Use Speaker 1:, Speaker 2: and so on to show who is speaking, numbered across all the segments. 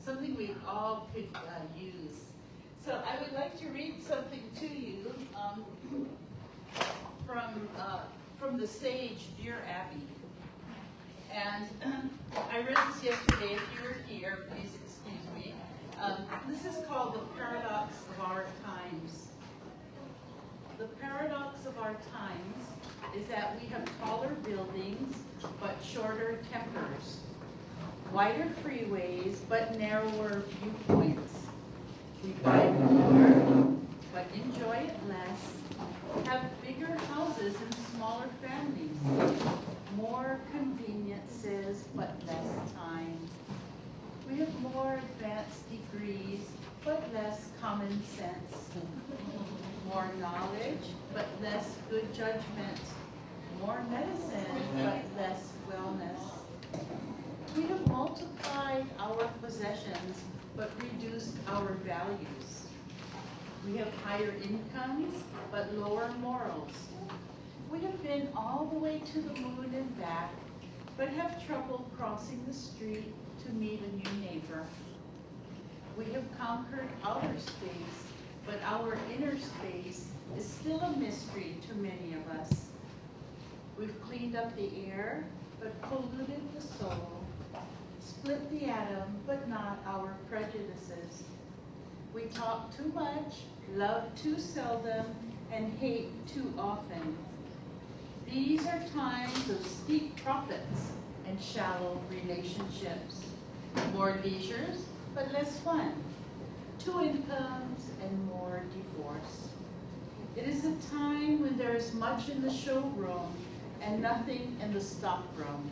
Speaker 1: something we all could use. So I would like to read something to you from the sage Dear Abby. And I read this yesterday. If you were here, please excuse me. This is called The Paradox of Our Times. The paradox of our times is that we have taller buildings but shorter tempers, wider freeways but narrower viewpoints. We buy more but enjoy it less, have bigger houses and smaller families, more conveniences but less time. We have more advanced degrees but less common sense. More knowledge, but less good judgment. More medicine, but less wellness. We have multiplied our possessions, but reduced our values. We have higher incomes, but lower morals. We have been all the way to the moon and back, but have trouble crossing the street to meet a new neighbor. We have conquered outer space, but our inner space is still a mystery to many of us. We've cleaned up the air, but polluted the soul, split the atom, but not our prejudices. We talk too much, love too seldom, and hate too often. These are times of steep profits and shallow relationships. More leisures, but less fun. 2 incomes and more divorce. It is a time when there is much in the showroom and nothing in the stockroom.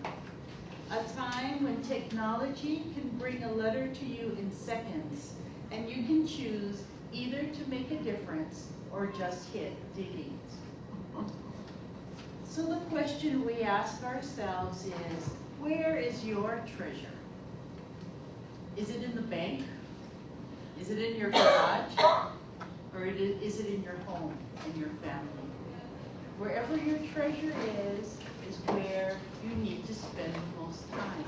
Speaker 1: A time when technology can bring a letter to you in seconds, and you can choose either to make a difference or just hit delete. So the question we ask ourselves is, where is your treasure? Is it in the bank? Is it in your garage? Or is it in your home and your family? Wherever your treasure is where you need to spend the most time,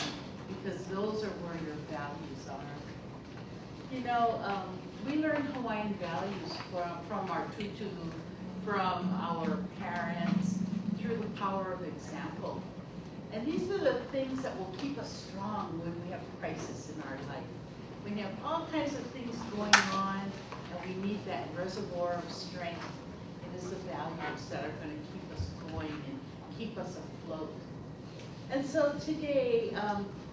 Speaker 1: because those are where your values are. You know, we learn Hawaiian values from our tutu, from our parents, through the power of example. And these are the things that will keep us strong when we have crisis in our life. When you have all kinds of things going on and we need that reservoir of strength, it is the values that are going to keep us going and keep us afloat. And so today,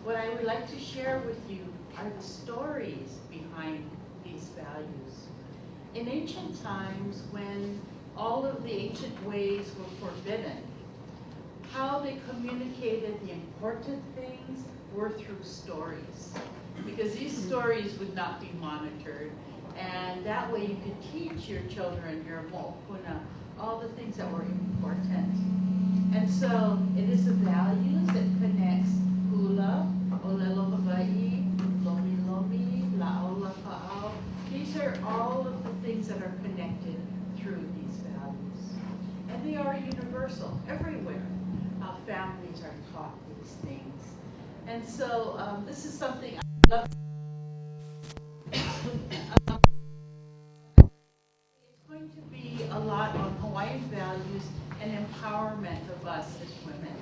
Speaker 1: what I would like to share with you are the stories behind these values. In ancient times, when all of the ancient ways were forbidden, how they communicated the important things were through stories. Because these stories would not be monitored, and that way you could teach your children, your mo'opuna, all the things that were important. And so it is the values that connects hula, olelo Hawaii, lomi lomi, la'aula ka'au. These are all of the things that are connected through these values. And they are universal everywhere. Families are taught these things. And so this is something I love. It's going to be a lot on Hawaiian values and empowerment of us as women.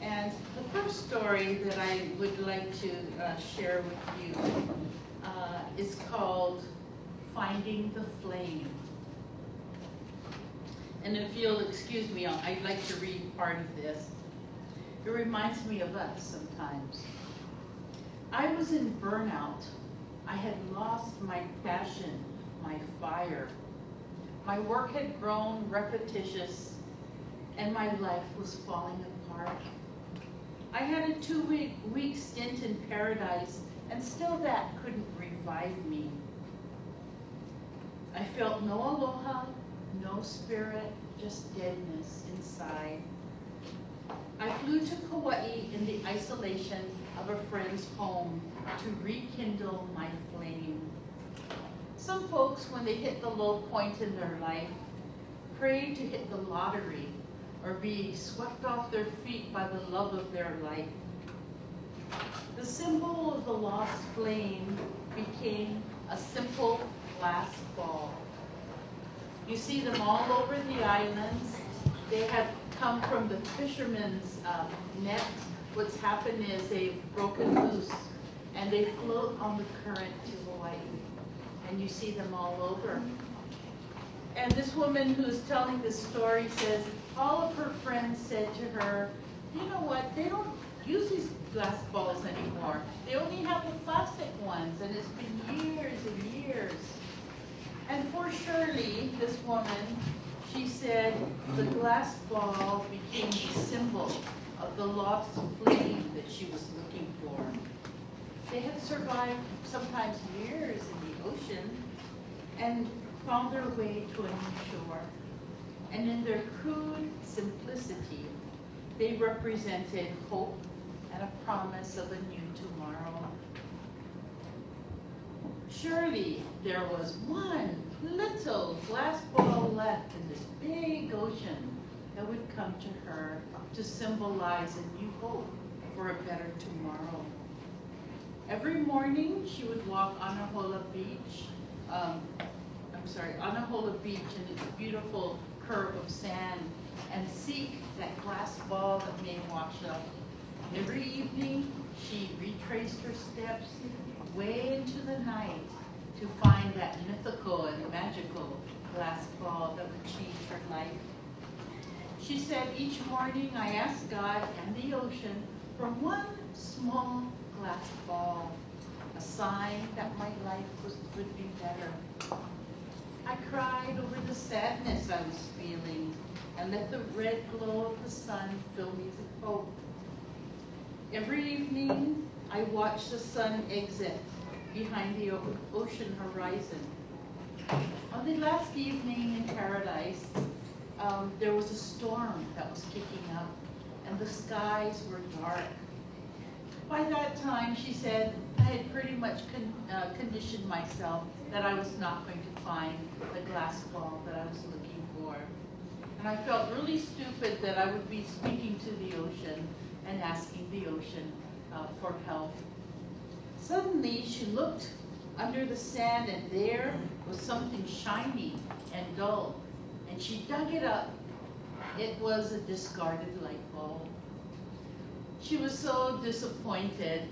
Speaker 1: And the first story that I would like to share with you is called Finding the Flame. And if you'll excuse me, I'd like to read part of this. It reminds me of us sometimes. I was in burnout. I had lost my passion, my fire. My work had grown repetitious, and my life was falling apart. I had a 2-week stint in paradise, and still that couldn't revive me. I felt no aloha, no spirit, just deadness inside. I flew to Kauai in the isolation of a friend's home to rekindle my flame. Some folks, when they hit the low point in their life, pray to hit the lottery or be swept off their feet by the love of their life. The symbol of the lost flame became a simple glass ball. You see them all over the islands. They have come from the fishermen's net. What's happened is they've broken loose and they float on the current to Hawaii. And you see them all over. And this woman who's telling this story says all of her friends said to her, you know what, they don't use these glass balls anymore. They only have the plastic ones, and it's been years and years. And for Shirley, this woman, she said the glass ball became the symbol of the lost flame that she was looking for. They had survived sometimes years in the ocean and found their way to a new shore. And in their crude simplicity, they represented hope and a promise of a new tomorrow. Surely there was one little glass ball left in this big ocean that would come to her to symbolize a new hope for a better tomorrow. Every morning she would walk Anahola Beach, Anahola Beach in its beautiful curve of sand and seek that glass ball that may wash up. Every evening she retraced her steps way into the night to find that mythical and magical glass ball that would change her life. She said, each morning I asked God and the ocean for one small glass ball, a sign that my life would be better. I cried over the sadness I was feeling and let the red glow of the sun fill me with hope. Every evening, I watched the sun exit behind the ocean horizon. On the last evening in paradise, there was a storm that was kicking up, and the skies were dark. By that time, she said, I had pretty much conditioned myself that I was not going to find the glass ball that I was looking for. And I felt really stupid that I would be speaking to the ocean and asking the ocean for help. Suddenly, she looked under the sand, and there was something shiny and dull. And she dug it up. It was a discarded light bulb. She was so disappointed.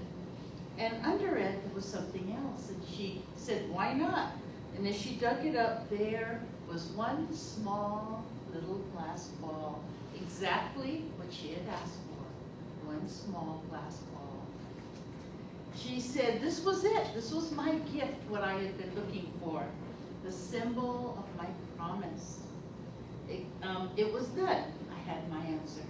Speaker 1: And under it, there was something else. And she said, why not? And as she dug it up, there was one small little glass ball, exactly what she had asked for, one small glass ball. She said, this was it. This was my gift, what I had been looking for, the symbol of my promise. It was done. I had my answer.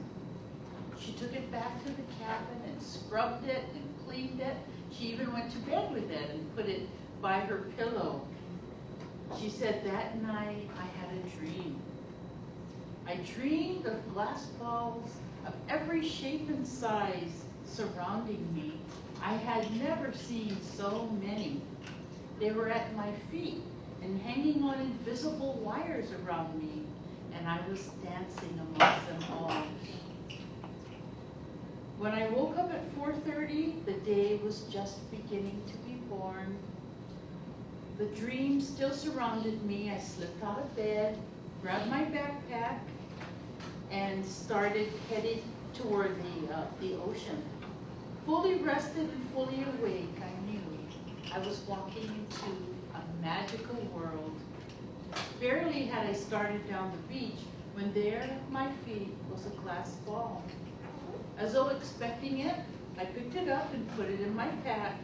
Speaker 1: She took it back to the cabin and scrubbed it and cleaned it. She even went to bed with it and put it by her pillow. She said, that night I had a dream. I dreamed of glass balls of every shape and size surrounding me. I had never seen so many. They were at my feet and hanging on invisible wires around me, and I was dancing amongst them all. When I woke up at 4:30, the day was just beginning to be born. The dream still surrounded me. I slipped out of bed, grabbed my backpack, and started heading toward the ocean. Fully rested and fully awake, I knew I was walking into a magical world. Barely had I started down the beach when there at my feet was a glass ball. As though expecting it, I picked it up and put it in my pack,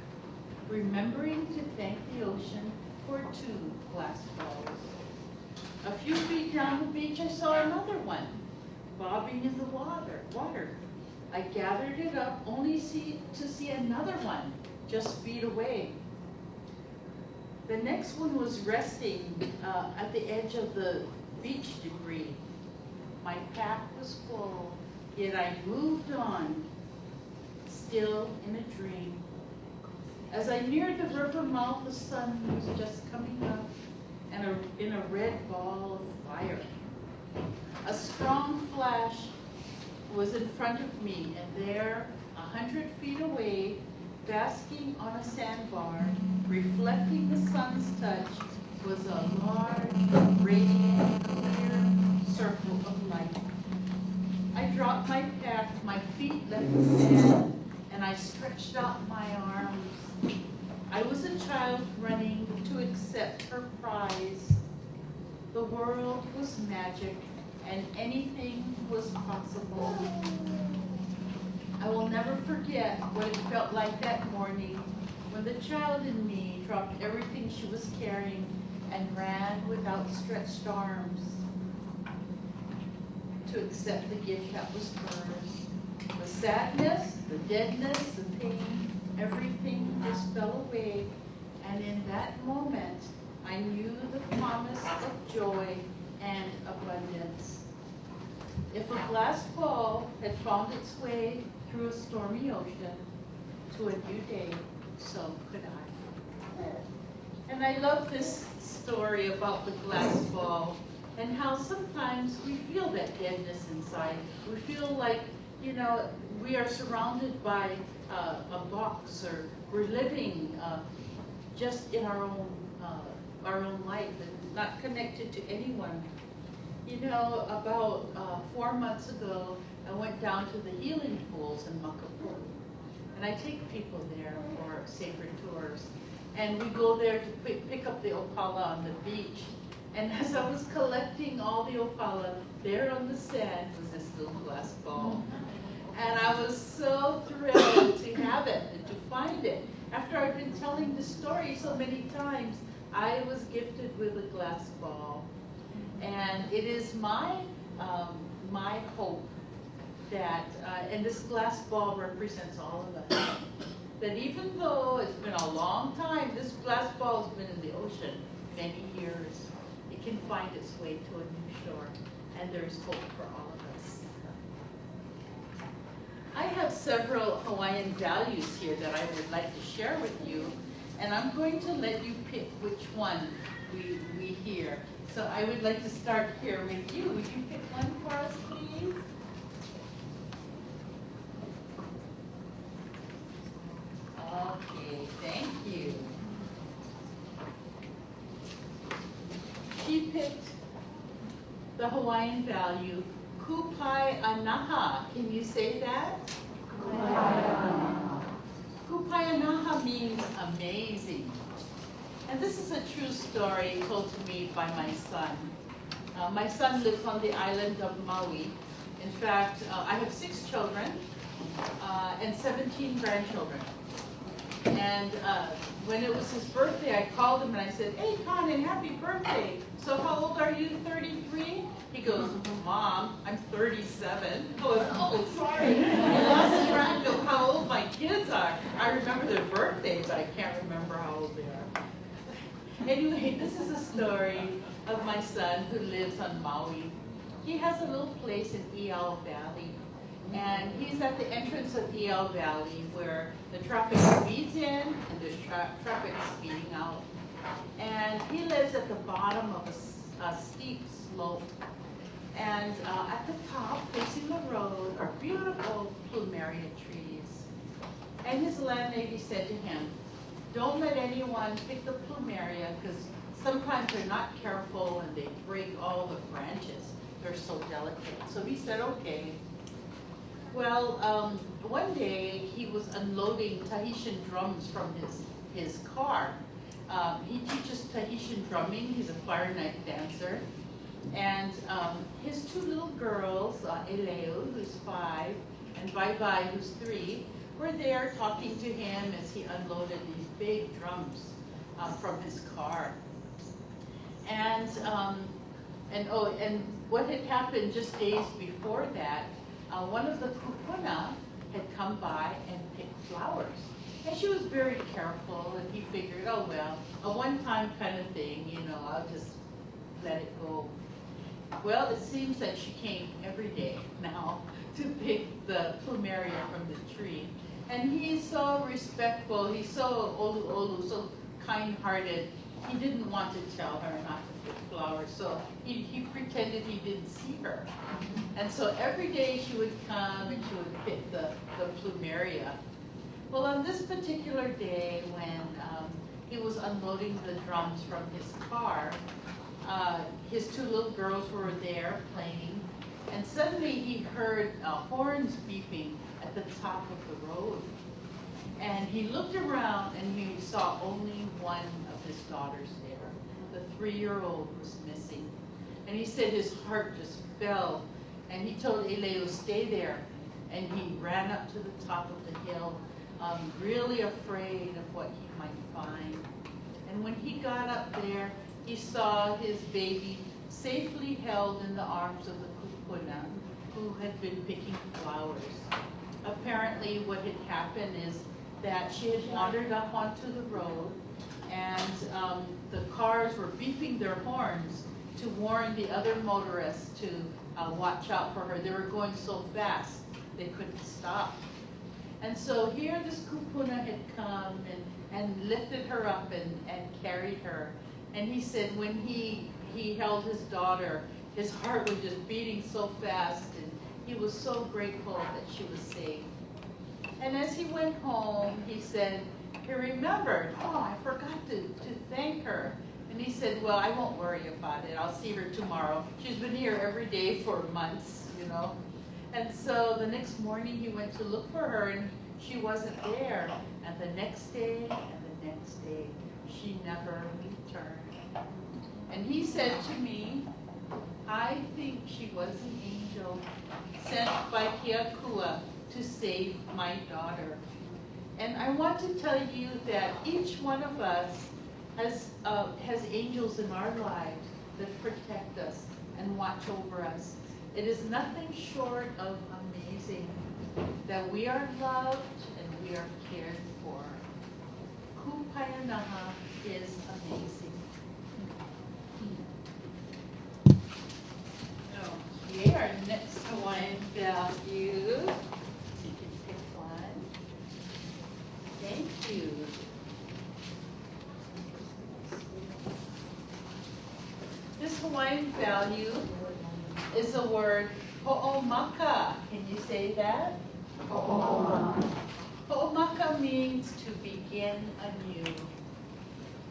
Speaker 1: remembering to thank the ocean for 2 glass balls. A few feet down the beach, I saw another one, bobbing in the water. I gathered it up only to see another one just feet away. The next one was resting at the edge of the beach debris. My pack was full, yet I moved on, still in a dream. As I neared the river mouth, the sun was just coming up and in a red ball of fire. A strong flash was in front of me, and there, 100 feet away, basking on a sandbar, reflecting the sun's touch, was a large, radiant, clear circle of light. I dropped my pack, my feet left the sand, and I stretched out my arms. I was a child running to accept her prize. The world was magic, and anything was possible. I will never forget what it felt like that morning when the child in me dropped everything she was carrying and ran with outstretched arms to accept the gift that was hers. The sadness, the deadness, the pain, everything just fell away, and in that moment, I knew the promise of joy and abundance. If a glass ball had found its way through a stormy ocean to a new day, so could I. And I love this story about the glass ball and how sometimes we feel that deadness inside. We feel like, you know, we are surrounded by a box, or we're living just in our own life and not connected to anyone. You know, about 4 months ago, I went down to the healing pools in Makapu'u, and I take people there for sacred tours. And we go there to pick up the opala on the beach. And as I was collecting all the opala, there on the sand was this little glass ball. And I was so thrilled to have it and to find it. After I've been telling the story so many times, I was gifted with a glass ball. And it is my hope that, and this glass ball represents all of us, that even though it's been a long time, this glass ball has been in the ocean many years, it can find its way to a new shore, and there's hope for all of us. I have several Hawaiian values here that I would like to share with you, and I'm going to let you pick which one we hear. So I would like to start here with you. Would you pick one for us, please? Okay, thank you. She picked the Hawaiian value, kupai anaha. Can you say that? Kupai anaha means amazing. And this is a true story told to me by my son. My son lives on the island of Maui. In fact, I have 6 children and 17 grandchildren. And when it was his birthday, I called him and I said, "Hey, Conan, happy birthday. So how old are you, 33? He goes, "Mom, I'm 37. I goes, "Oh, sorry. I lost track of how old my kids are. I remember their birthday, but I can't remember how old they are." Anyway, this is a story of my son who lives on Maui. He has a little place in Iao Valley. And he's at the entrance of Iao Valley where the traffic speeds in and there's traffic speeding out. And he lives at the bottom of a steep slope. And at the top, facing the road, are beautiful plumeria trees. And his landlady said to him, "Don't let anyone pick the plumeria because sometimes they're not careful and they break all the branches. They're so delicate." So he said, "Okay." Well, one day he was unloading Tahitian drums from his car. He teaches Tahitian drumming. He's a fire night dancer. And his 2 little girls, Eleu, who's 5, and Bye-Bye, who's 3, were there talking to him as he unloaded these big drums from his car. And what had happened just days before that, one of the kupuna had come by and picked flowers. And she was very careful, and he figured, oh well, a one-time kind of thing, you know, I'll just let it go. Well, it seems that she came every day now to pick the plumeria from the tree. And he's so respectful, he's so olu, so kind-hearted, he didn't want to tell her not to pick flowers, so he pretended he didn't see her. And so every day she would come and she would pick the plumeria. Well, on this particular day when he was unloading the drums from his car, his two little girls were there playing, and suddenly he heard horns beeping at the top of the road. And he looked around and he saw only one of his daughters there. The 3-year-old was missing. And he said his heart just fell. And he told Eleo, stay there. And he ran up to the top of the hill, really afraid of what he might find. And when he got up there, he saw his baby safely held in the arms of the kupuna, who had been picking flowers. Apparently what had happened is that she had wandered up onto the road, and the cars were beeping their horns to warn the other motorists to watch out for her. They were going so fast they couldn't stop. And so here this kupuna had come and lifted her up and carried her. And he said when he held his daughter, his heart was just beating so fast, and he was so grateful that she was safe. And as he went home, he said, he remembered, oh, I forgot to thank her. And he said, well, I won't worry about it. I'll see her tomorrow. She's been here every day for months, you know. And so the next morning he went to look for her, and she wasn't there. And the next day, and the next day, she never returned. And he said to me, I think she was an angel sent by Keakua to save my daughter. And I want to tell you that each one of us has angels in our lives that protect us and watch over us. It is nothing short of amazing that we are loved and we are cared for. Kupainaha is amazing. Okay, our next Hawaiian value. You can pick one. Thank you. This Hawaiian value is the word ho'omaka. Can you say that? Ho'omaka. Ho'omaka means to begin anew.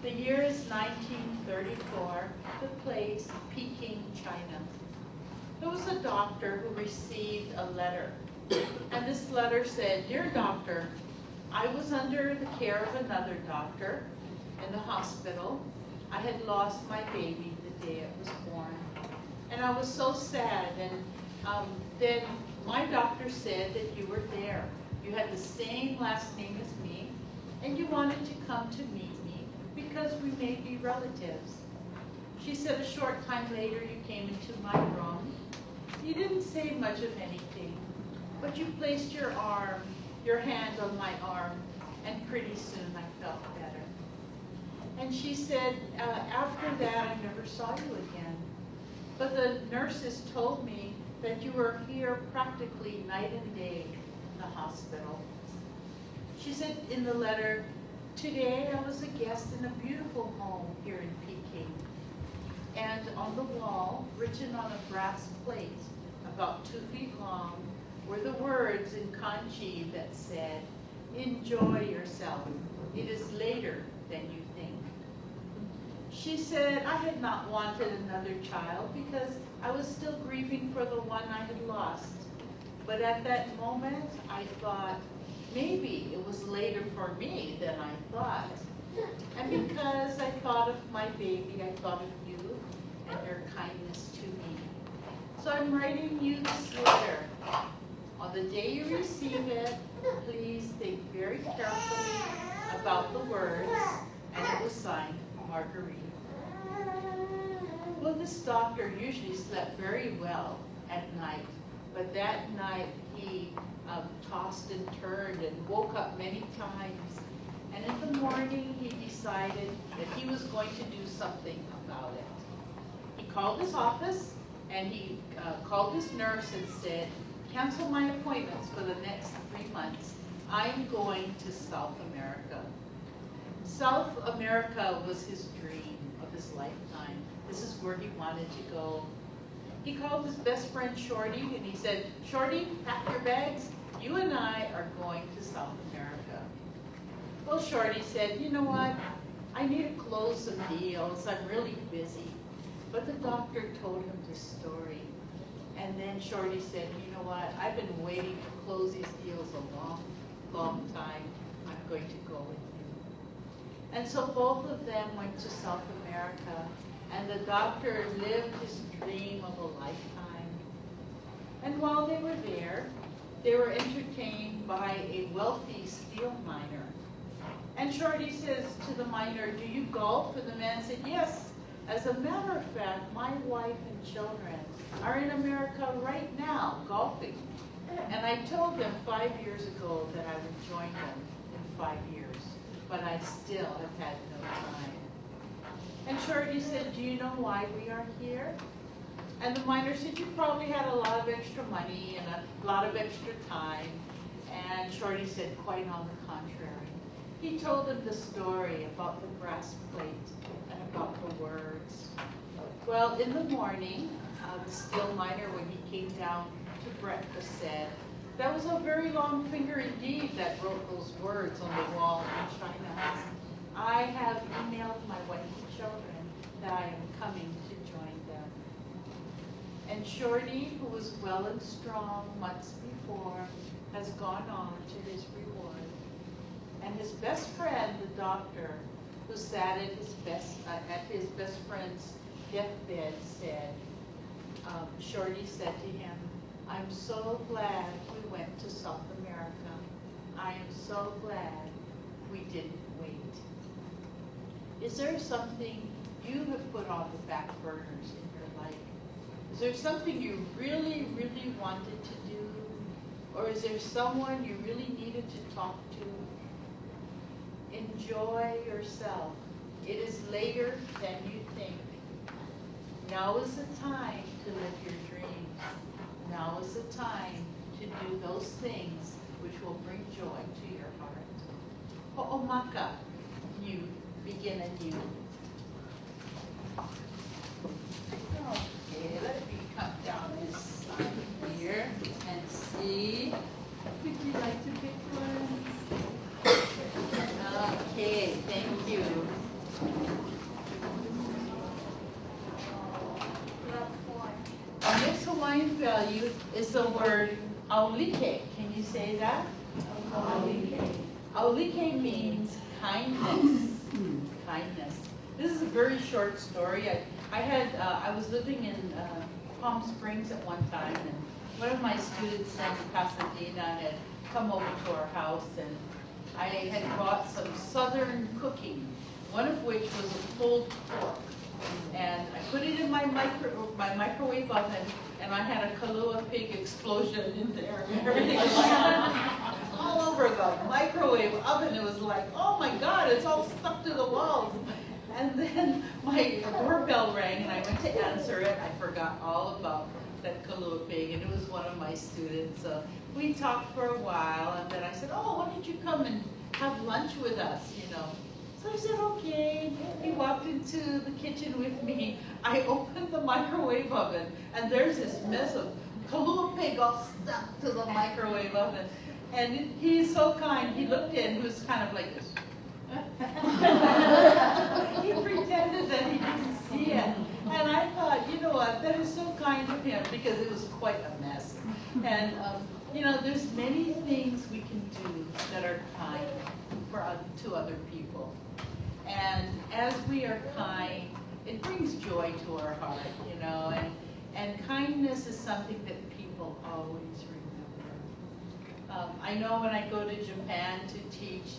Speaker 1: The year is 1934, the place Peking, China. There was a doctor who received a letter, and this letter said, Dear doctor, I was under the care of another doctor in the hospital. I had lost my baby the day it was born, and I was so sad. And then my doctor said that you were there. You had the same last name as me, and you wanted to come to meet me because we may be relatives. She said a short time later you came into my room. You didn't say much of anything, but you placed your hand on my arm, and pretty soon I felt better. And she said, after that I never saw you again. But the nurses told me that you were here practically night and day in the hospital. She said in the letter, today I was a guest in a beautiful home here in Peking. And on the wall, written on a brass plate, about 2 feet long, were the words in kanji that said, enjoy yourself. It is later than you think. She said I had not wanted another child because I was still grieving for the one I had lost. But at that moment, I thought, maybe it was later for me than I thought. And because I thought of my baby, I thought of you and your kindness to me. So I'm writing you this letter. On the day you receive it, please think very carefully about the words, and it was signed Marguerite. Well, this doctor usually slept very well at night, but that night he tossed and turned and woke up many times. And in the morning, he decided that he was going to do something about it. He called his office, and he called his nurse and said, cancel my appointments for the next 3 months. I'm going to South America. South America was his dream of his lifetime. This is where he wanted to go. He called his best friend Shorty, and he said, Shorty, pack your bags. You and I are going to South America. Well, Shorty said, you know what? I need to close some deals. I'm really busy. But the doctor told him this story. And then Shorty said, you know what? I've been waiting to close these deals a long, long time. I'm going to go with you. And so both of them went to South America. And the doctor lived his dream of a lifetime. And while they were there, they were entertained by a wealthy steel miner. And Shorty says to the miner, do you golf? And the man said, yes. As a matter of fact, my wife and children are in America right now golfing. And I told them 5 years ago that I would join them in 5 years, but I still have had no time. And Shorty said, do you know why we are here? And the miner said, you probably had a lot of extra money and a lot of extra time. And Shorty said, quite on the contrary. He told them the story about the brass plate and about the words. Well, in the morning, the steel miner, when he came down to breakfast, said, that was a very long finger indeed that wrote those words on the wall in China. I have emailed my wife and children that I am coming to join them. And Shorty, who was well and strong months before, has gone on to his reward. And his best friend, the doctor, who sat at his best friend's deathbed, said, Shorty said to him, I'm so glad we went to South America. I am so glad we didn't wait. Is there something you have put on the back burners in your life? Is there something you really, really wanted to do? Or is there someone you really needed to talk to? Enjoy yourself. It is later than you think. Now is the time to live your dreams. Now is the time to do those things which will bring joy to your heart. Ho'omaka, you begin anew. Okay, let me come down this side here and see. Would you like to pick one? Okay, thank you. Our next Hawaiian value is the word aulike. Can you say that? Aulike. Aulike means kindness. Kindness. This is a very short story. I was living in Palm Springs at one time, and one of my students in Pasadena had come over to our house, and I had brought some southern cooking, one of which was a pulled pork. And I put it in my microwave oven, and I had a Kalua pig explosion in there. Everything was all over the microwave oven. It was like, oh my God, it's all stuck to the walls. And then my doorbell rang, and I went to answer it. I forgot all about that Kalua pig, and it was one of my students. So we talked for a while, and then I said, oh, why don't you come and have lunch with us, you know? So I said, okay. He walked into the kitchen with me. I opened the microwave oven, and there's this mess of Kalua pig all stuck to the microwave oven. And he's so kind. He looked in, he was kind of like this. He pretended that he didn't see it. And I thought, you know what, that is so kind of him, because it was quite a mess. And, you know, there's many things we can do that are kind to other people. And as we are kind, it brings joy to our heart, you know, and kindness is something that people always remember. I know when I go to Japan to teach,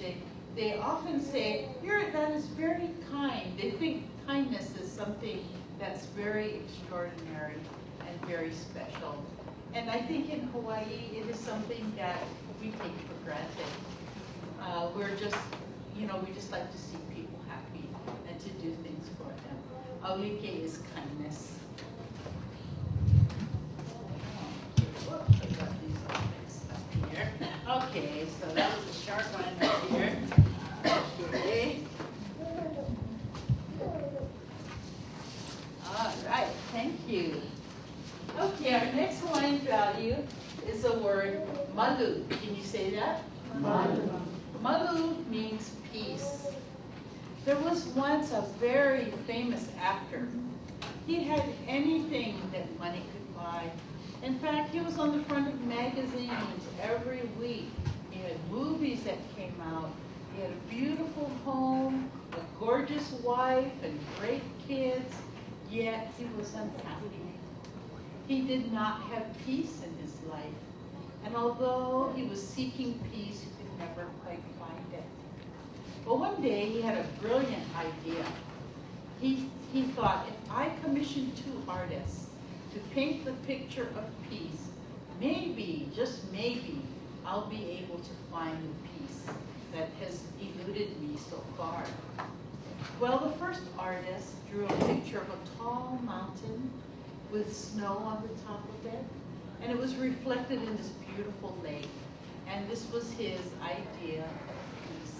Speaker 1: they often say, that is very kind. They think kindness is something that's very extraordinary and very special. And I think in Hawaii, it is something that we take for granted. We're just, you know, we just like to see people happy and to do things for them. Aulike is kindness. Whoops, I got these all mixed up here. Okay, so that was a sharp one right here. Okay. All right, thank you. Okay, our next Hawaiian value is the word malu. Can you say that? Malu. Malu means There was once a very famous actor. He had anything that money could buy. In fact, he was on the front of magazines every week. He had movies that came out. He had a beautiful home, a gorgeous wife, and great kids, yet he was unhappy. He did not have peace in his life. And although he was seeking peace, he could never quite find it. But one day he had a brilliant idea. He thought, if I commission 2 artists to paint the picture of peace, maybe, just maybe, I'll be able to find the peace that has eluded me so far. Well, the first artist drew a picture of a tall mountain with snow on the top of it, and it was reflected in this beautiful lake. And this was his idea of peace.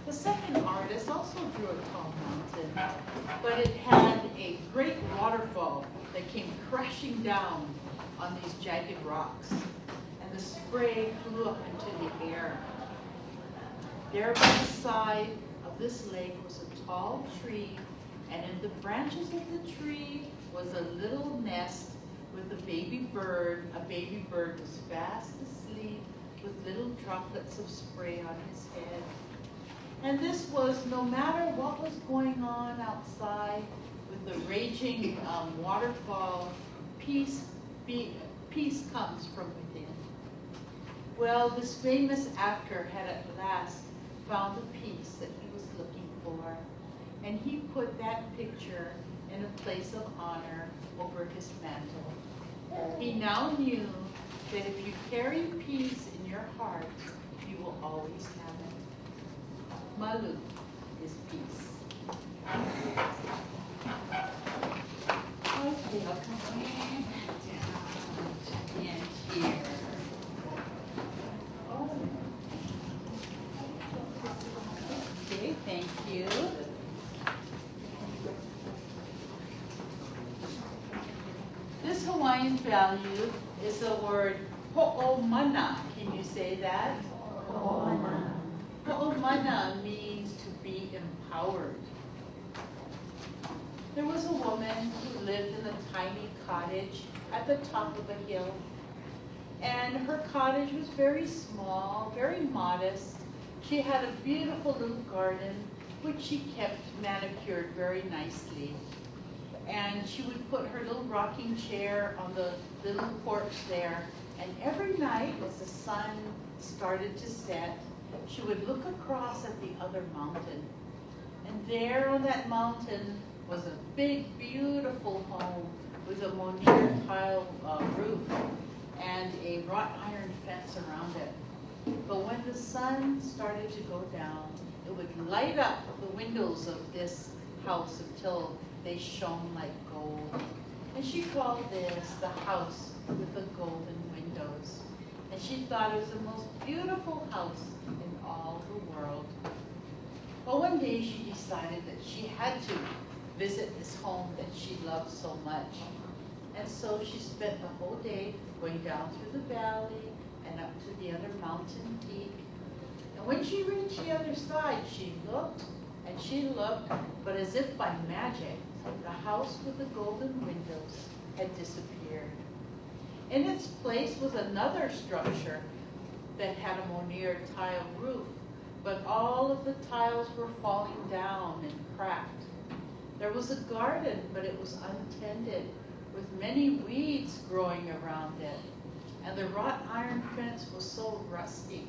Speaker 1: The second artist also drew a tall mountain, but it had a great waterfall that came crashing down on these jagged rocks, and the spray flew up into the air. There by the side of this lake was a tall tree, and in the branches of the tree was a little nest with a baby bird. A baby bird was fast asleep with little droplets of spray on his head. And this was, no matter what was going on outside with the raging waterfall, peace comes from within. Well, this famous actor had at last found the peace that he was looking for, and he put that picture in a place of honor over his mantle. He now knew that if you carry peace in your heart, you will always have it. Malu is peace. Okay, I'll come in here. Okay, thank you. This Hawaiian value is the word ho'omana. Can you say that? Ho'omana. Ho'omana means to be empowered. There was a woman who lived in a tiny cottage at the top of a hill. And her cottage was very small, very modest. She had a beautiful little garden, which she kept manicured very nicely. And she would put her little rocking chair on the little porch there. And every night, as the sun started to set, she would look across at the other mountain. And there on that mountain was a big, beautiful home with a Monier tile roof and a wrought iron fence around it. But when the sun started to go down, it would light up the windows of this house until they shone like gold. And she called this the house with the golden windows. And she thought it was the most beautiful house in all the world. But one day she decided that she had to visit this home that she loved so much. And so she spent the whole day going down through the valley and up to the other mountain peak. And when she reached the other side, she looked and she looked, but as if by magic, the house with the golden windows had disappeared. In its place was another structure that had a Monier tile roof, but all of the tiles were falling down and cracked. There was a garden, but it was untended, with many weeds growing around it. And the wrought iron fence was so rusty.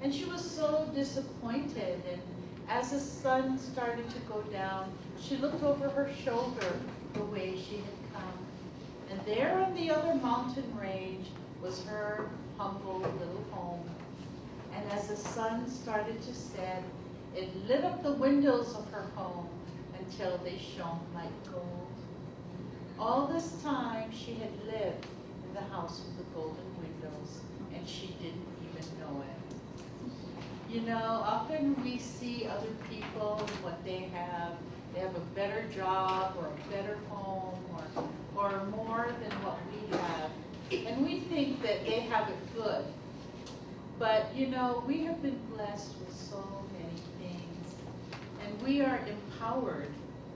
Speaker 1: And she was so disappointed, and as the sun started to go down, she looked over her shoulder the way she had come. And there on the other mountain range was her humble little home. And as the sun started to set, it lit up the windows of her home until they shone like gold. All this time she had lived in the house with the golden windows, and she didn't even know it. You know, often we see other people and what they have. They have a better job or a better home or more than what we have. And we think that they have it good. But, you know, we have been blessed with so many things. we are empowered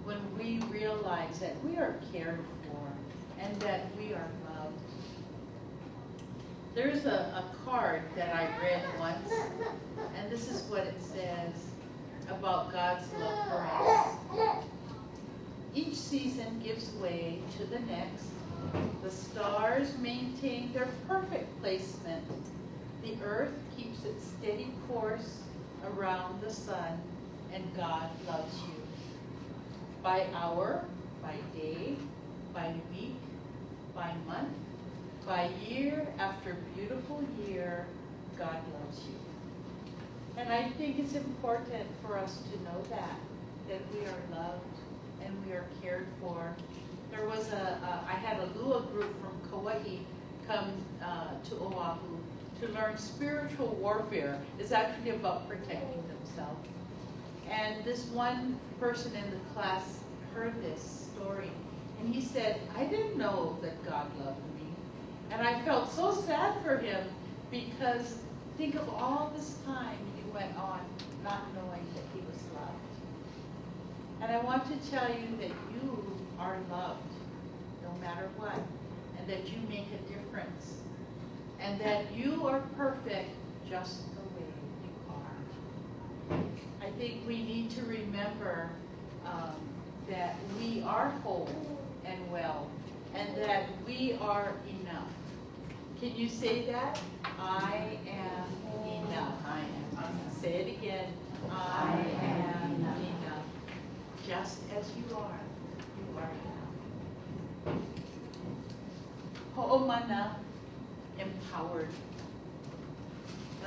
Speaker 1: when we realize that we are cared for and that we are loved. There's a card that I read once, and this is what it says about God's love for us. Each season gives way to the next. The stars maintain their perfect placement. The earth keeps its steady course around the sun, and God loves you. By hour, by day, by week, by month, by year after beautiful year, God loves you. And I think it's important for us to know that we are loved and we are cared for. There was I had a Lua group from Kauai come to Oahu to learn spiritual warfare. It's actually about protecting themselves. And this one person in the class heard this story, and he said, I didn't know that God loved me. And I felt so sad for him, because think of all this time he went on not knowing that he was loved. And I want to tell you that you are loved no matter what, and that you make a difference, and that you are perfect just the way you are. I think we need to remember that we are whole and well, and that we are enough. Can you say that? I am enough. I am. Say it again. I am enough. Just as you are enough. Ho'omana, empowered.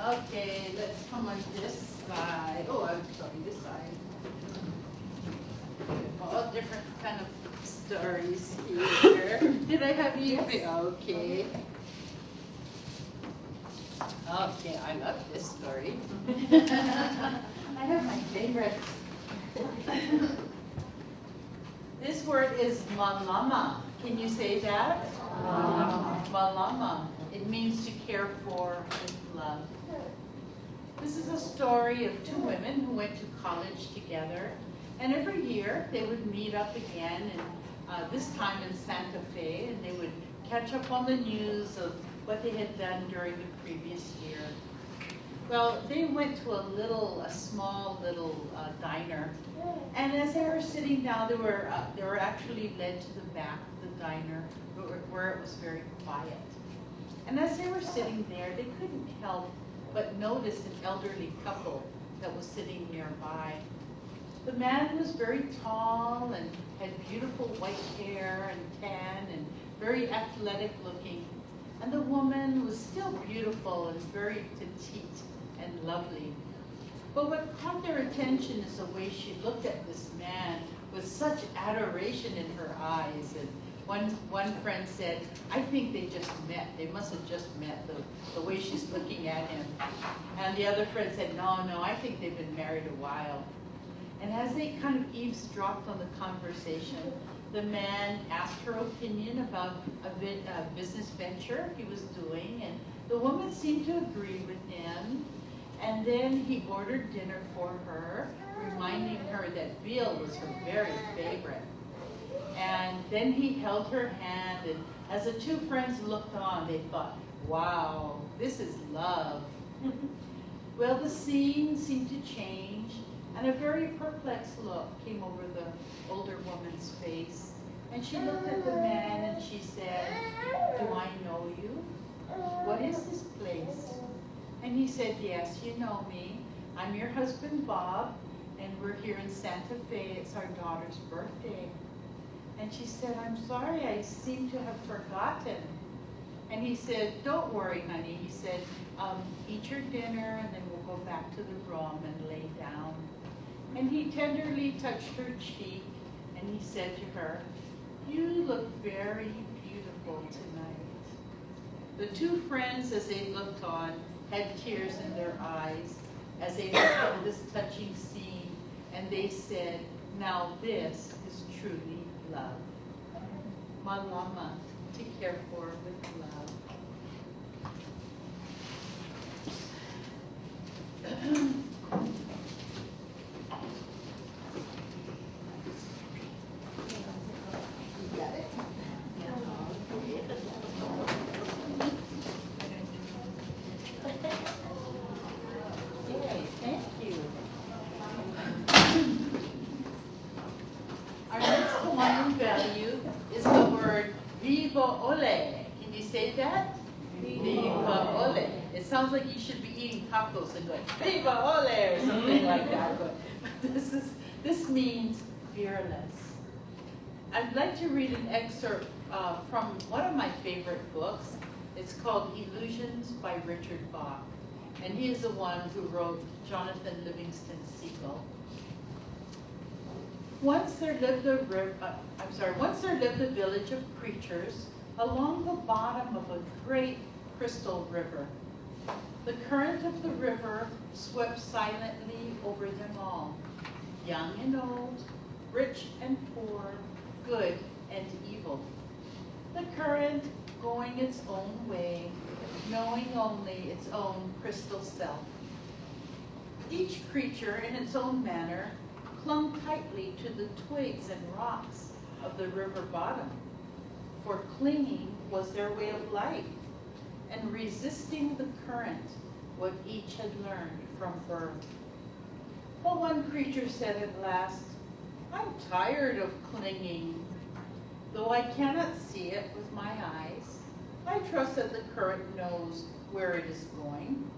Speaker 1: Okay, let's come on this side. Oh, I'm sorry, this side. All different kind of stories here. Did I have you? Okay. Okay, I love this story. I have my favorite. This word is malama. Can you say that? Malama. It means to care for with love. This is a story of two women who went to college together, and every year they would meet up again, and this time in Santa Fe, and they would catch up on the news of what they had done during the previous year. Well, they went to a small little diner, and as they were sitting down, they were actually led to the back of the diner, where it was very quiet. And as they were sitting there, they couldn't help but notice an elderly couple that was sitting nearby. The man was very tall and had beautiful white hair and tan and very athletic looking. And the woman was still beautiful and very petite and lovely. But what caught their attention is the way she looked at this man with such adoration in her eyes. And one friend said, I think they just met. They must have just met, the way she's looking at him. And the other friend said, no, I think they've been married a while. And as they kind of eavesdropped on the conversation, the man asked her opinion about a business venture he was doing, and the woman seemed to agree with him. And then he ordered dinner for her, reminding her that veal was her very favorite. And then he held her hand, and as the two friends looked on, they thought, wow, this is love. Well, the scene seemed to change, and a very perplexed look came over the older woman's face. And she looked at the man and she said, do I know you? What is this place? And he said, yes, you know me. I'm your husband, Bob, and we're here in Santa Fe. It's our daughter's birthday. And she said, I'm sorry, I seem to have forgotten. And he said, don't worry, honey. He said, eat your dinner, and then we'll go back to the room and lay down. And he tenderly touched her cheek, and he said to her, you look very beautiful tonight. The two friends, as they looked on, had tears in their eyes as they looked at this touching scene, and they said, now this is truly love. Malama, to care for with love. ole. Can you say that? Viva ole. It sounds like you should be eating tacos and going, Viva ole, or something like that. But this means fearless. I'd like to read an excerpt from one of my favorite books. It's called Illusions by Richard Bach. And he is the one who wrote Jonathan Livingston Seagull. Once there lived a village of creatures along the bottom of a great crystal river. The current of the river swept silently over them all, young and old, rich and poor, good and evil. The current going its own way, knowing only its own crystal self. Each creature, in its own manner, clung tightly to the twigs and rocks of the river bottom, for clinging was their way of life, and resisting the current, what each had learned from birth. But one creature said at last, I'm tired of clinging. Though I cannot see it with my eyes, I trust that the current knows where it is going.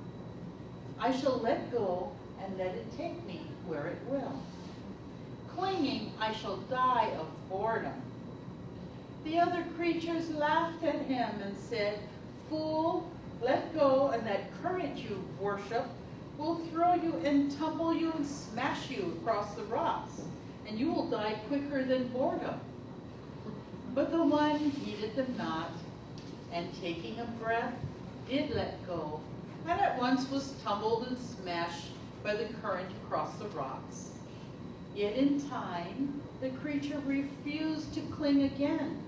Speaker 1: I shall let go and let it take me where it will. Clinging, I shall die of boredom. The other creatures laughed at him and said, Fool, let go, and that current you worship will throw you and tumble you and smash you across the rocks, and you will die quicker than boredom. But the one heeded them not, and taking a breath, did let go, and at once was tumbled and smashed by the current across the rocks. Yet in time, the creature refused to cling again,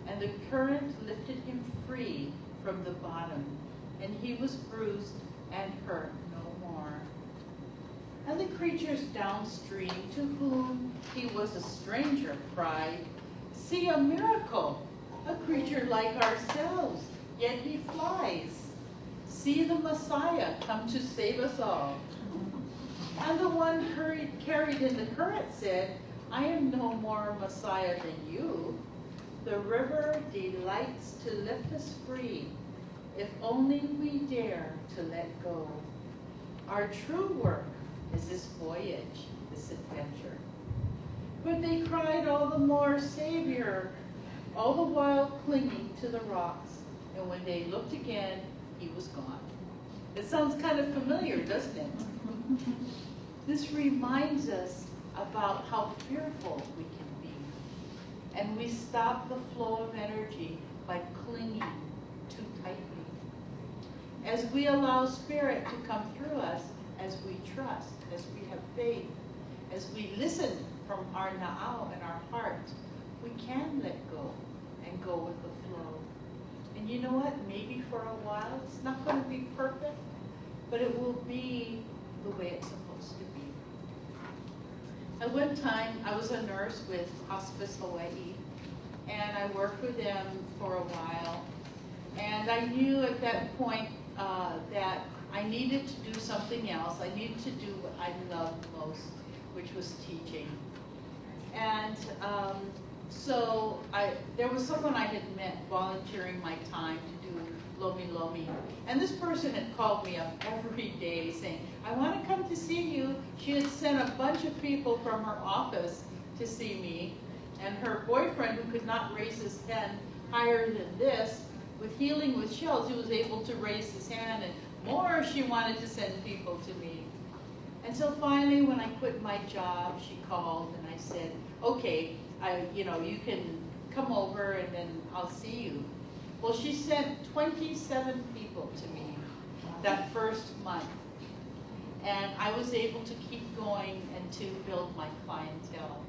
Speaker 1: and the current lifted him free from the bottom, and he was bruised and hurt no more. And the creatures downstream, to whom he was a stranger, cried, See a miracle! A creature like ourselves, yet he flies. See the Messiah come to save us all. And the one carried in the current said, I am no more Messiah than you. The river delights to lift us free, if only we dare to let go. Our true work is this voyage, this adventure. But they cried all the more, Savior, all the while clinging to the rocks. And when they looked again, he was gone. It sounds kind of familiar, doesn't it? This reminds us about how fearful we can be. And we stop the flow of energy by clinging too tightly. As we allow Spirit to come through us, as we trust, as we have faith, as we listen from our na'au and our heart, we can let go and go with the flow. And you know what? Maybe for a while, it's not going to be perfect, but it will be the way it's supposed to be. At one time, I was a nurse with Hospice Hawaii, and I worked with them for a while. And I knew at that point that I needed to do something else. I needed to do what I loved most, which was teaching. And so there was someone I had met volunteering my time to do Lomi Lomi. And this person had called me up every day saying, I want to come to see you. She had sent a bunch of people from her office to see me. And her boyfriend, who could not raise his hand higher than this, with Healing with Shells, he was able to raise his hand, and more she wanted to send people to me. And so finally, when I quit my job, she called and I said, okay, you can come over and then I'll see you. Well, she sent 27 people to me that first month. And I was able to keep going and to build my clientele.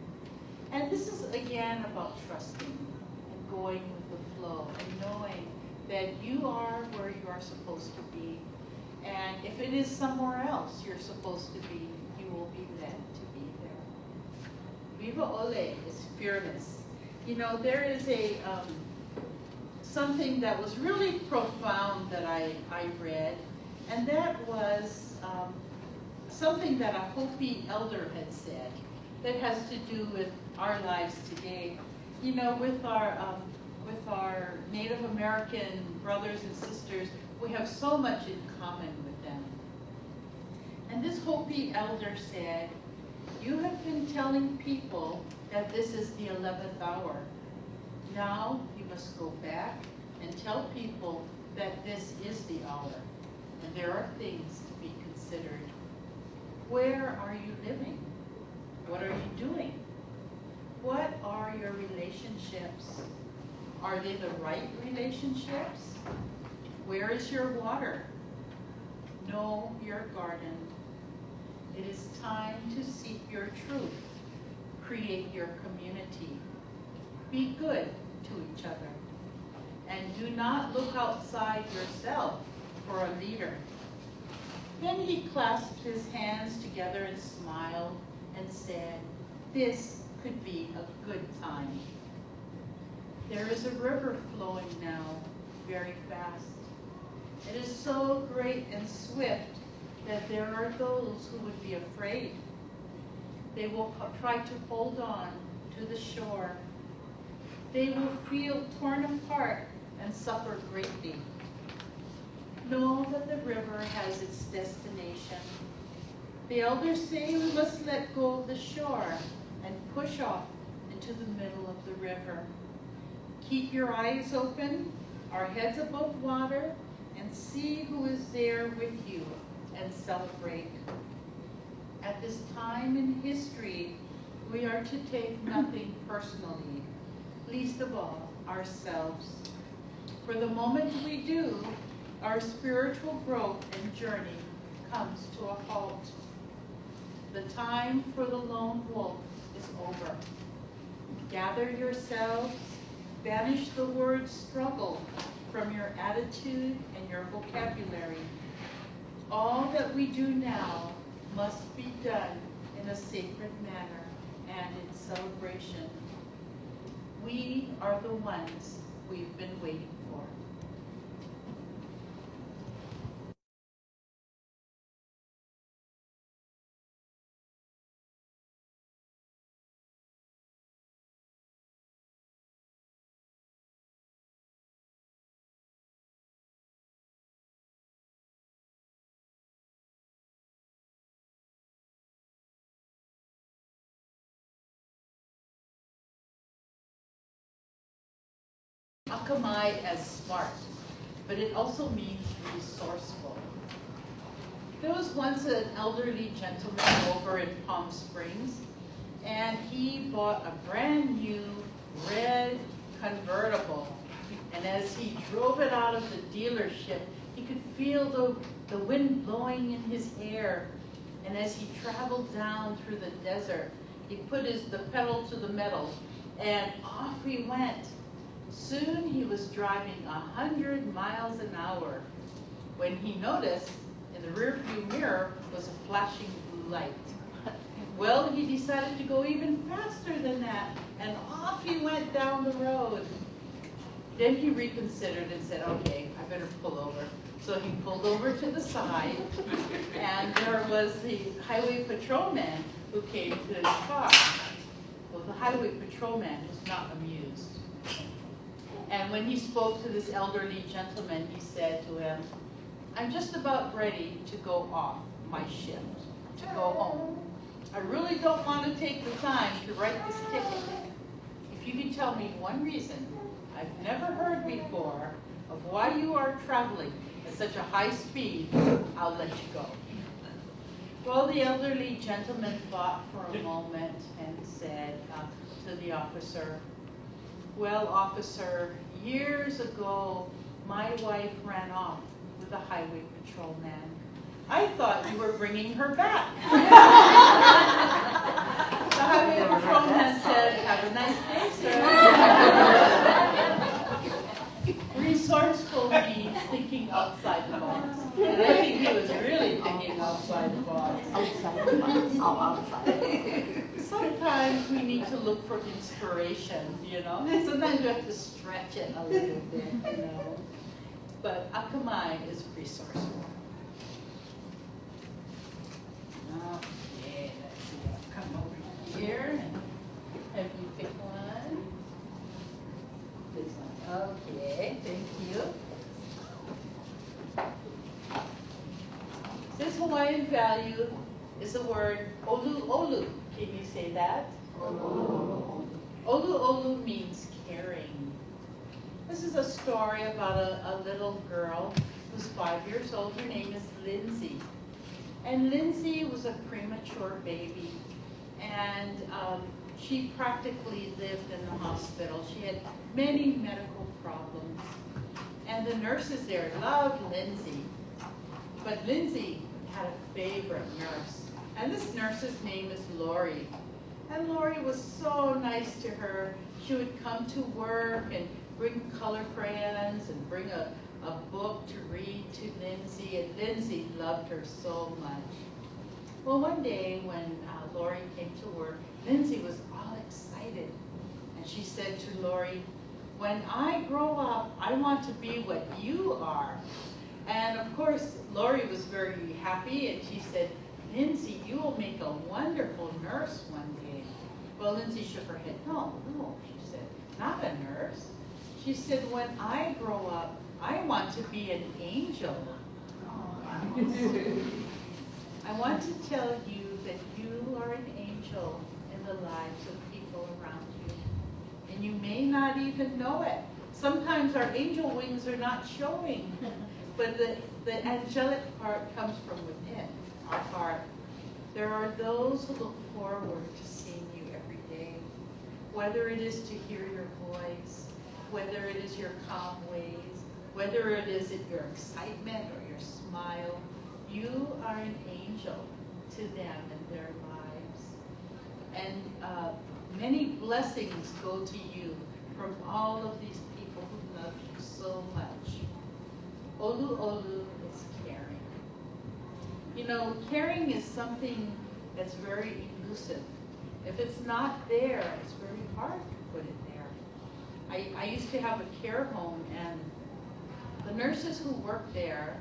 Speaker 1: And this is, again, about trusting and going with the flow and knowing that you are where you are supposed to be. And if it is somewhere else you're supposed to be, you will be led to be there. Viva Ole is fearless. You know, there is something that was really profound that I read, and that was something that a Hopi elder had said that has to do with our lives today. You know, with with our Native American brothers and sisters, we have so much in common with them. And this Hopi elder said, "You have been telling people that this is the 11th hour. Now you must go back and tell people that this is the hour, and there are things to be considered. Where are you living? What are you doing? What are your relationships? Are they the right relationships? Where is your water? Know your garden. It is time to seek your truth. Create your community. Be good to each other. And do not look outside yourself for a leader." Then he clasped his hands together and smiled and said, "This could be a good time." There is a river flowing now, very fast. It is so great and swift that there are those who would be afraid. They will try to hold on to the shore. They will feel torn apart and suffer greatly. Know that the river has its destination. The elders say we must let go of the shore and push off into the middle of the river. Keep your eyes open, our heads above water, and see who is there with you and celebrate. At this time in history, we are to take nothing personally, least of all ourselves. For the moment we do, our spiritual growth and journey comes to a halt. The time for the lone wolf is over. Gather yourselves, banish the word struggle from your attitude and your vocabulary. All that we do now must be done in a sacred manner and in celebration. We are the ones we've been waiting for. Akamai as smart, but it also means resourceful. There was once an elderly gentleman over in Palm Springs, and he bought a brand new red convertible. And as he drove it out of the dealership, he could feel the wind blowing in his hair. And as he traveled down through the desert, he put the pedal to the metal, and off he went. Soon he was driving 100 miles an hour when he noticed in the rearview mirror was a flashing blue light. Well, he decided to go even faster than that, and off he went down the road. Then he reconsidered and said, "Okay, I better pull over." So he pulled over to the side, and there was the highway patrolman who came to his car. Well, the highway patrolman was not amused. And when he spoke to this elderly gentleman, he said to him, "I'm just about ready to go off my shift, to go home. I really don't want to take the time to write this ticket. If you can tell me one reason I've never heard before of why you are traveling at such a high speed, I'll let you go." Well, the elderly gentleman thought for a moment and said to the officer, "Well, officer, years ago, my wife ran off with a highway patrolman. I thought you were bringing her back." The highway patrolman said, "Have a nice day, sir." Resourceful means thinking outside the box. And I think he was really thinking outside the box. Sometimes we need to look for inspiration, you know. Sometimes we have to stretch it a little bit, you know. But Akamai is resourceful. Okay, let's see. I'll come over here and have you pick one. This one. Hawaiian value is the word olu olu. Can you say that? Olu olu means caring. This is a story about a little girl who's 5 years old. Her name is Lindsay. And Lindsay was a premature baby. And she practically lived in the hospital. She had many medical problems. And the nurses there loved Lindsay. But Lindsay had a favorite nurse. And this nurse's name is Lori. And Lori was so nice to her. She would come to work and bring color crayons and bring a book to read to Lindsay. And Lindsay loved her so much. Well, one day when Lori came to work, Lindsay was all excited. And she said to Lori, "When I grow up, I want to be what you are." And of course, Lori was very happy, and she said, "Lindsay, you will make a wonderful nurse one day." Well, Lindsay shook her head. No, she said, "Not a nurse." She said, "When I grow up, I want to be an angel." I want to tell you that you are an angel in the lives of people around you. And you may not even know it. Sometimes our angel wings are not showing, but the angelic part comes from within, our heart. There are those who look forward to seeing you every day, whether it is to hear your voice, whether it is your calm ways, whether it is your excitement or your smile. You are an angel to them in their lives. And many blessings go to you from all of these people who love you so much. Olu olu is caring. You know, caring is something that's very elusive. If it's not there, it's very hard to put it there. I used to have a care home, and the nurses who worked there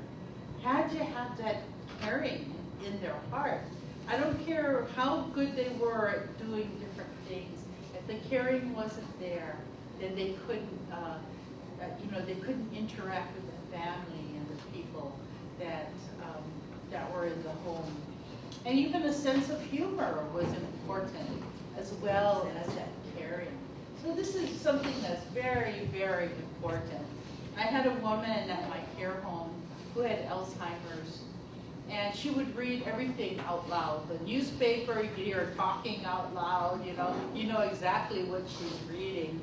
Speaker 1: had to have that caring in their heart. I don't care how good they were at doing different things. If the caring wasn't there, then they couldn't, they couldn't interact with the family and the people that were in the home. And even a sense of humor was important, as well as that caring. So this is something that's very, very important. I had a woman at my care home who had Alzheimer's, and she would read everything out loud. The newspaper, you hear her talking out loud, you know exactly what she's reading.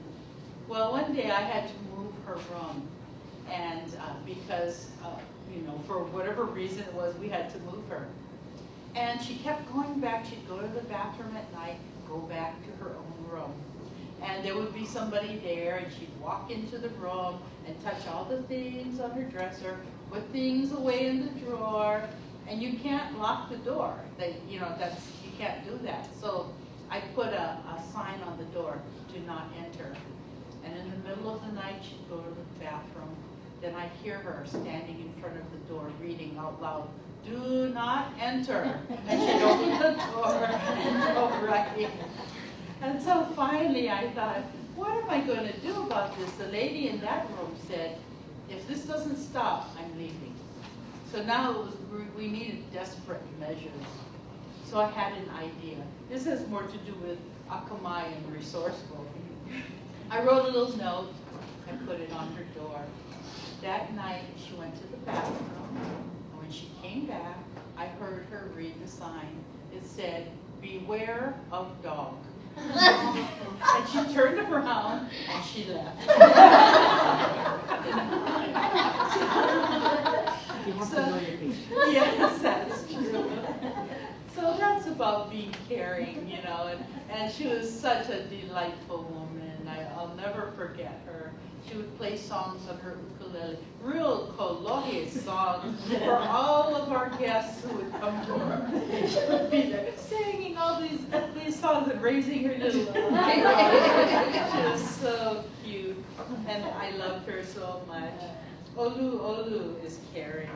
Speaker 1: Well, one day I had to move her room, and because, for whatever reason it was, we had to move her. And she kept going back. She'd go to the bathroom at night, go back to her own room. And there would be somebody there, and she'd walk into the room and touch all the things on her dresser, put things away in the drawer, and you can't lock the door. You can't do that. So I put a sign on the door, "Do not enter." And in the middle of the night, she'd go to the bathroom. Then I'd hear her standing in front of the door, reading out loud, "Do not enter." And she'd open the door and go right in. And so finally I thought, what am I going to do about this? The lady in that room said, "If this doesn't stop, I'm leaving." So now we needed desperate measures. So I had an idea. This has more to do with akamai and resourceful. I wrote a little note and put it on her door. That night she went to the bathroom, and when she came back, I heard her read the sign. It said, "Beware of dog." And she turned around and she left.
Speaker 2: You have to know your patient.
Speaker 1: Yes, that's true. So that's about being caring, and she was such a delightful woman. I'll never forget her. She would play songs on her ukulele, real kolohe songs for all of our guests who would come to her. She would be there singing all these songs and raising her little eyebrows. She was so cute, and I loved her so much. Olu olu is caring.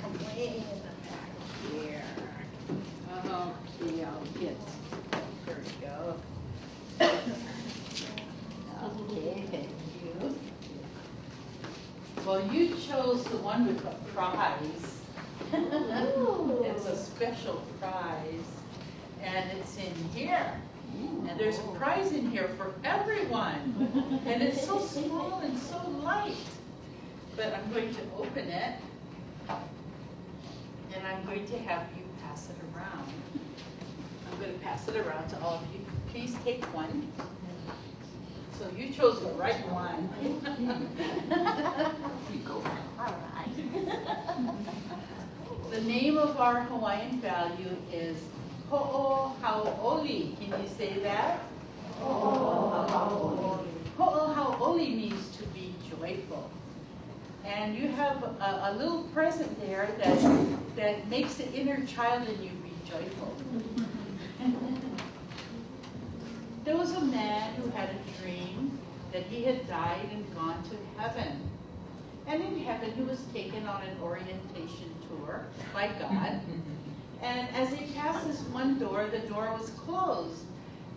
Speaker 3: Come way in the back here.
Speaker 1: Okay, I'll get. There we go. Okay, thank you. Well, you chose the one with the prize. It's a special prize, and it's in here. And there's a prize in here for everyone. And it's so small and so light. But I'm going to open it, and I'm going to have you pass it around. I'm going to pass it around to all of you. Please take one. So you chose the right one.
Speaker 3: All right.
Speaker 1: The name of our Hawaiian value is Ho'ohau'oli. Can you say that? Ho'ohau'oli. Ho'ohau'oli means to be joyful. And you have a little present there that makes the inner child in you be joyful. There was a man who had a dream that he had died and gone to heaven. And in heaven, he was taken on an orientation tour by God. And as he passed this one door, the door was closed.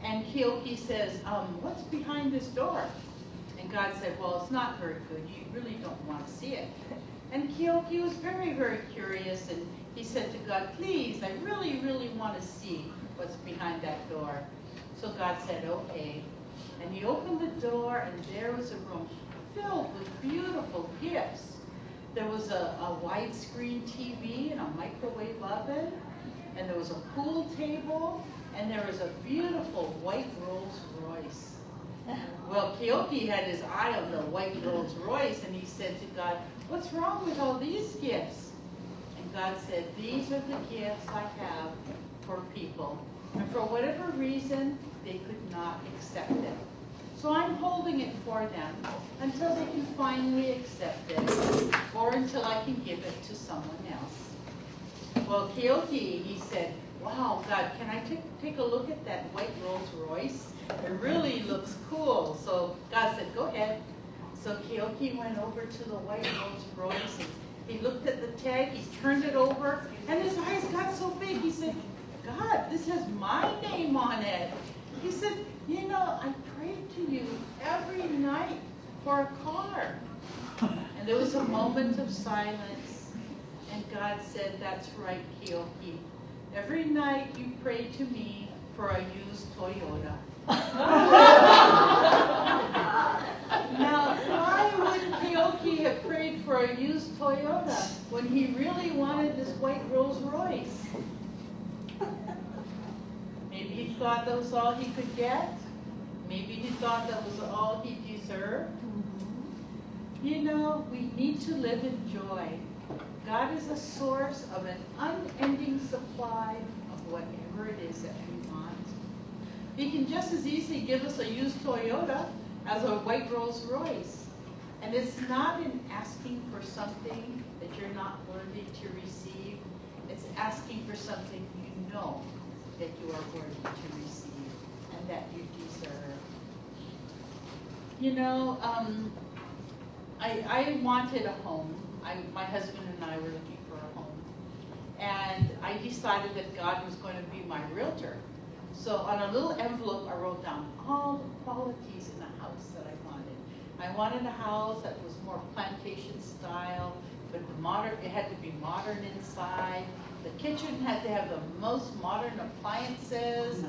Speaker 1: And Keoki says, what's behind this door? And God said, well, it's not very good. You really don't want to see it. And Keoki was very, very curious. And he said to God, please, I really, really want to see what's behind that door. So God said, okay. And he opened the door, and there was a room filled with beautiful gifts. There was a widescreen TV and a microwave oven, and there was a pool table, and there was a beautiful white Rolls Royce. Well, Keoki had his eye on the white Rolls Royce, and he said to God, what's wrong with all these gifts? And God said, these are the gifts I have for people. And for whatever reason, they could not accept it. So I'm holding it for them until they can finally accept it, or until I can give it to someone else. Well, Keoki, he said, wow, God, can I take a look at that white Rolls Royce? It really looks cool. So God said, go ahead. So Keoki went over to the white Rolls Royce, and he looked at the tag, he turned it over, and his eyes got so big, he said, God, this has my name on it. He said, you know, I prayed to you every night for a car. And there was a moment of silence, and God said, that's right, Keoki. Every night you pray to me for a used Toyota. Now, why would Keoki have prayed for a used Toyota when he really wanted this white Rolls Royce? Maybe he thought that was all he could get. Maybe he thought that was all he deserved. You know, we need to live in joy. God is a source of an unending supply of whatever it is that we want. He can just as easily give us a used Toyota as a white Rolls Royce. And it's not in asking for something that you're not worthy to receive. It's asking for something you know that you are worthy to receive and that you deserve. You know, I wanted a home. My husband and I were looking for a home. And I decided that God was going to be my realtor. So on a little envelope, I wrote down all the qualities in a house that I wanted. I wanted a house that was more plantation style, but it had to be modern inside. The kitchen had to have the most modern appliances,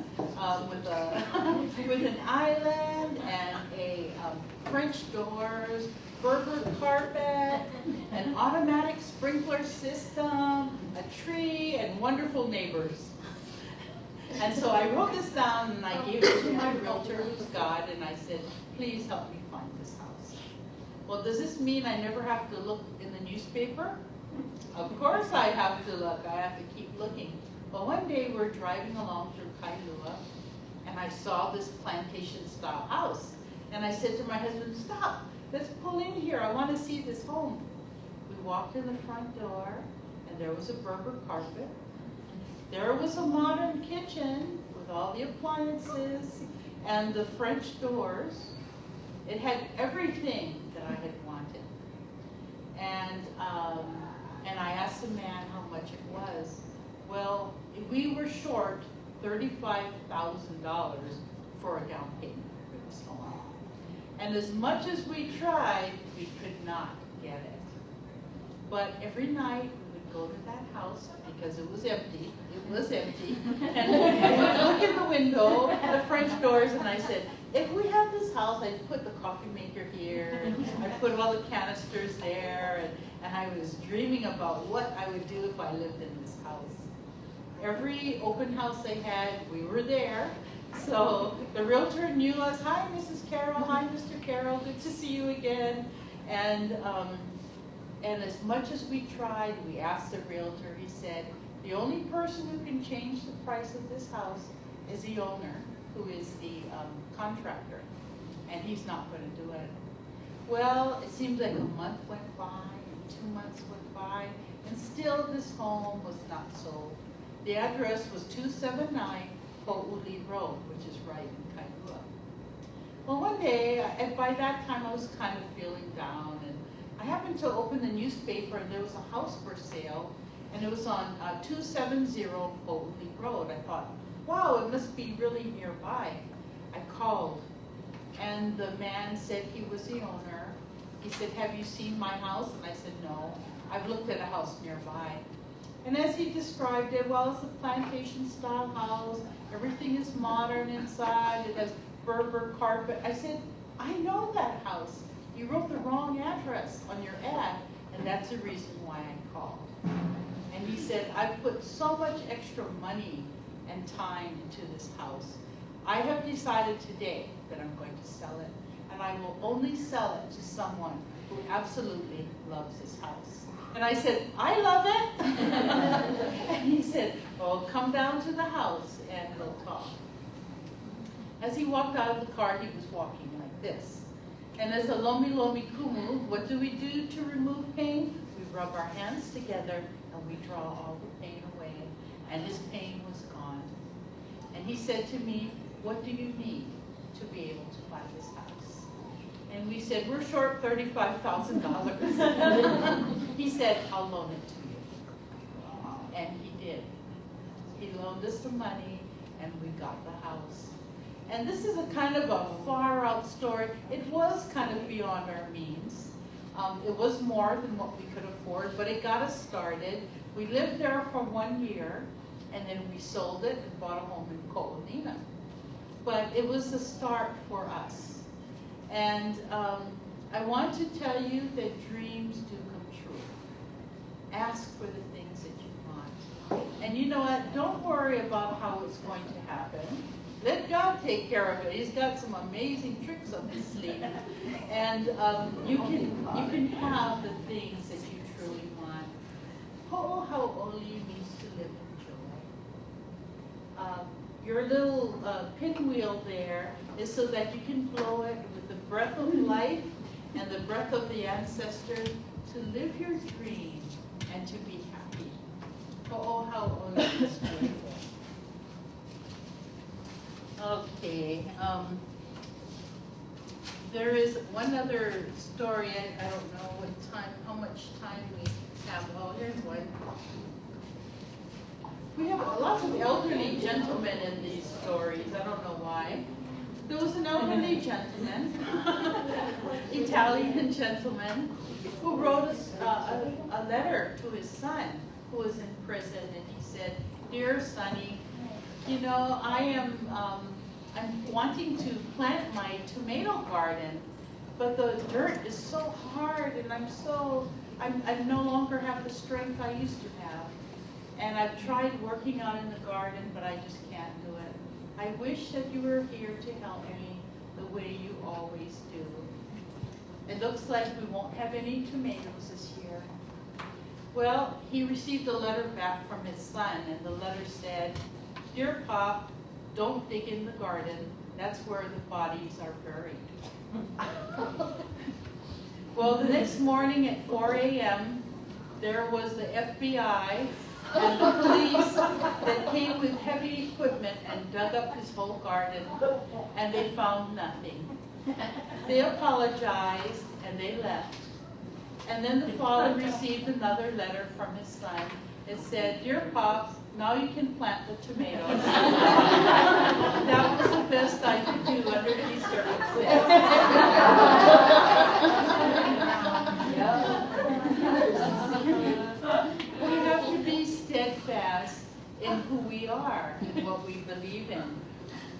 Speaker 1: with an island and a French doors, Berber carpet, an automatic sprinkler system, a tree, and wonderful neighbors. And so I wrote this down and I gave it to my realtor, who's God, and I said, please help me find this house. Well, does this mean I never have to look in the newspaper? Of course I have to look. I have to keep looking. Well, one day we're driving along through Kailua, and I saw this plantation-style house. And I said to my husband, stop, let's pull in here. I want to see this home. We walked in the front door, and there was a Berber carpet. There was a modern kitchen with all the appliances and the French doors. It had everything that I had wanted. And I asked the man how much it was. Well, we were short $35,000 for a down payment for this home. And as much as we tried, we could not get forget it. But every night we would go to that house because it was empty. It was empty. And we would look in the window, the French doors, and I said, if we had this house, I'd put the coffee maker here, and I'd put all the canisters there, and I was dreaming about what I would do if I lived in this house. Every open house they had, we were there. So the realtor knew us. Hi, Mrs. Carroll. Hi, Mr. Carroll. Good to see you again. And as much as we tried, we asked the realtor. He said, the only person who can change the price of this house is the owner, who is the contractor, and he's not going to do it. Well, it seemed like a month went by, and 2 months went by, and still this home was not sold. The address was 279 Ho'uli Road, which is right in Kailua. Well, one day, and by that time I was kind of feeling down, and I happened to open the newspaper, and there was a house for sale, and it was on 270 Ho'uli Road. I thought, wow, it must be really nearby. I called, and the man said he was the owner. He said, have you seen my house? And I said, no, I've looked at a house nearby. And as he described it, well, it's a plantation-style house. Everything is modern inside. It has Berber carpet. I said, I know that house. You wrote the wrong address on your ad, and that's the reason why I called. And he said, I put so much extra money and time into this house. I have decided today that I'm going to sell it, and I will only sell it to someone who absolutely loves this house. And I said, I love it. And he said, well, come down to the house and we'll talk. As he walked out of the car, he was walking like this. And as a lomi lomi kumu, what do we do to remove pain? We rub our hands together and we draw all the pain away. And his pain was gone. And he said to me, what do you need to be able to buy this house? And we said, we're short $35,000. He said, I'll loan it to you. And he did. He loaned us the money, and we got the house. And this is a kind of a far out story. It was kind of beyond our means. It was more than what we could afford, but it got us started. We lived there for 1 year, and then we sold it and bought a home in Ko'olina. But it was the start for us. And I want to tell you that dreams do come true. Ask for the things that you want. And you know what? Don't worry about how it's going to happen. Let God take care of it. He's got some amazing tricks up his sleeve. And you can have the things that you truly want. Ho'ohau'oli means to live in joy. Your little pinwheel there is so that you can blow it with the breath of life and the breath of the ancestors to live your dream and to be happy. Ho'ohau'oli is joyful. Okay. There is one other story. I don't know how much time we have. Oh, here's one. We have lots of elderly gentlemen in these stories. I don't know why. There was an elderly gentleman, Italian gentleman, who wrote us a letter to his son who was in prison, and he said, "Dear Sonny, you know, I'm wanting to plant my tomato garden, but the dirt is so hard, and I no longer have the strength I used to have. And I've tried working out in the garden, but I just can't do it. I wish that you were here to help me the way you always do. It looks like we won't have any tomatoes this year." Well, he received a letter back from his son, and the letter said, "Dear Pop, don't dig in the garden. That's where the bodies are buried." Well, the next morning at 4 a.m., there was the FBI and the police that came with heavy equipment and dug up his whole garden, and they found nothing. They apologized and they left. And then the father received another letter from his son. It said, "Dear Pops, now you can plant the tomatoes." That was the best I could do under these circumstances. Yeah. who we are and what we believe in,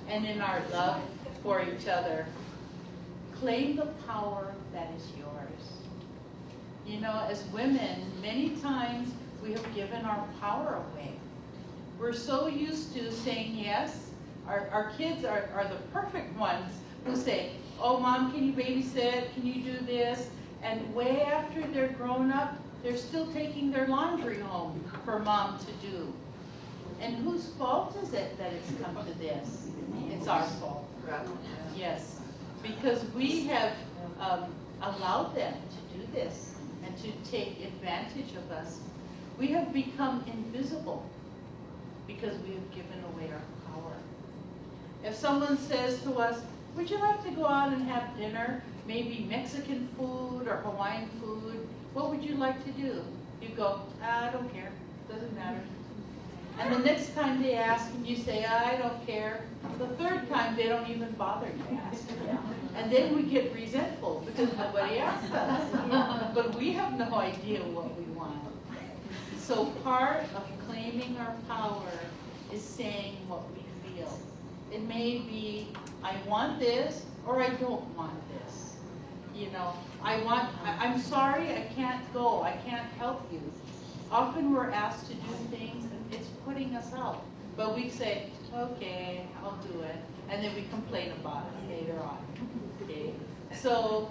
Speaker 1: and in our love for each other. Claim the power that is yours. You know, as women, many times we have given our power away. We're so used to saying yes. Our kids are the perfect ones who say, oh, Mom, can you babysit? Can you do this? And way after they're grown up, they're still taking their laundry home for Mom to do. And whose fault is it that it's come to this? It's our fault. Yes, because we have allowed them to do this and to take advantage of us. We have become invisible because we have given away our power. If someone says to us, would you like to go out and have dinner, maybe Mexican food or Hawaiian food, what would you like to do? You go, I don't care, doesn't matter. And the next time they ask, you say, I don't care. The third time, they don't even bother to ask. And then we get resentful because nobody asked us. But we have no idea what we want. So part of claiming our power is saying what we feel. It may be, I want this, or I don't want this. You know, I'm sorry, I can't go, I can't help you. Often we're asked to do things, and it's putting us out. But we say, okay, I'll do it. And then we complain about it later on. Okay? So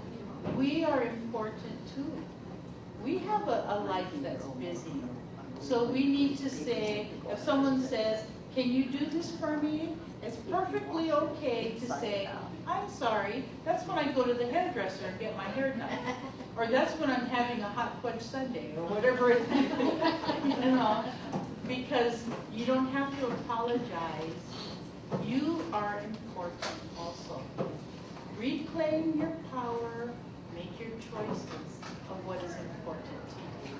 Speaker 1: we are important too. We have a life that's busy. So we need to say, if someone says, can you do this for me? It's perfectly okay to say, I'm sorry, that's when I go to the hairdresser and get my hair done. Or that's when I'm having a hot fudge sundae, or whatever it is, you know, because you don't have to apologize. You are important also. Reclaim your power, make your choices of what is important to you.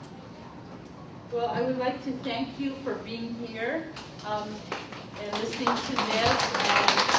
Speaker 1: Well, I would like to thank you for being here and listening to this. And